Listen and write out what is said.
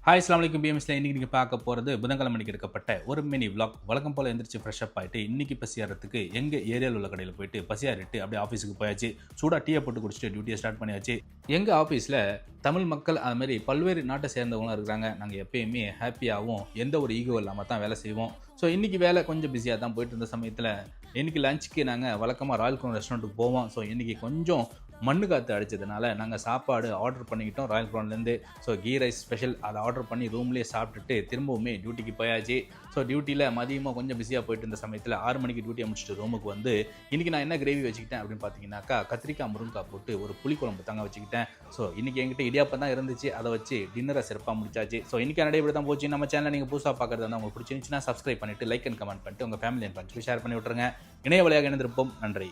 Hi அஸ்ஸலாமு அலைக்கும் பிஎம்எஸ்ல இன்னைக்கு நீங்கள் பார்க்க போகிறது புதன்கிழமை மணிக்கு எடுக்கப்பட்ட ஒரு மினி vlog. வழக்கம் போல் எந்திரிச்சு ஃப்ரெஷ் அப் ஆகிட்டு இன்னைக்கு பசியாரத்துக்கு எங்கள் ஏரியாவில் உள்ள கடையில் போயிட்டு பசியாரிட்டு அப்படியே ஆஃபீஸுக்கு போயாச்சு. சூடாக டீயை போட்டு குடிச்சிட்டு டியூட்டியை ஸ்டார்ட் பண்ணியாச்சு. எங்கள் ஆஃபீஸில் தமிழ் மக்கள் அது மாதிரி பல்வேறு நாட்டை சேர்ந்தவங்களும் இருக்கிறாங்க. நாங்கள் எப்பயுமே ஹாப்பியாகவும் எந்த ஒரு ஈகோ இல்லாமல் தான் வேலை செய்வோம். ஸோ இன்றைக்கி வேலை கொஞ்சம் பிஸியாக தான் போயிட்டு இருந்த சமயத்தில் இன்றைக்கி லஞ்சுக்கு நாங்கள் வழக்கமாக ராயல் க்ரௌன் ரெஸ்டாரண்ட்டுக்கு போவோம். ஸோ இன்றைக்கி கொஞ்சம் மண்ணு காற்று அடித்ததுனால நாங்கள் சாப்பாடு ஆர்டர் பண்ணிக்கிட்டோம் ராயல் க்ரௌன்லேருந்து. ஸோ கீ ரைஸ் ஸ்பெஷல் அதை ஆர்டர் பண்ணி ரூம்லேயே சாப்பிட்டுட்டு திரும்பவுமே டியூட்டிக்கு போயாச்சு. ஸோ டியூட்டியில் மதியமாக கொஞ்சம் பிஸியாக போயிட்டு இருந்த சமயத்தில் 6 மணிக்கு டியூட்டியை முடிச்சுட்டு ரூமுக்கு வந்து இன்றைக்கி நான் என்ன கிரேவி வச்சுக்கிட்டேன் அப்படின்னு பார்த்தீங்கன்னாக்கா கத்திரிக்காய் முருங்காய் போட்டு ஒரு புளிக்குழம்பு தாங்க வச்சுக்கிட்டேன். ஸோ இன்றைக்கி என்கிட்ட இடியாப்பம் தான் இருந்துச்சு, அதை வச்சு டின்னரை சிறப்பாக முடிச்சாச்சு. ஸோ இன்றைக்கி நிறைய இப்படி தான் போச்சு. நம்ம சேனலை நீங்கள் புதுசாக பார்க்குறது வந்து உங்களுக்கு பிடிச்சிருந்துச்சுன்னா சப்ஸ்கிரைப் பண்ணிவிட்டு லைக் அண்ட் கமெண்ட் பண்ணிட்டு உங்கள் ஃபேமிலி அண்ட் ஃப்ரெண்ட்ஸ்க்கு ஷேர் பண்ணி விட்டுருங்க. இணைய வழியாக இணைந்திருப்போம். நன்றி.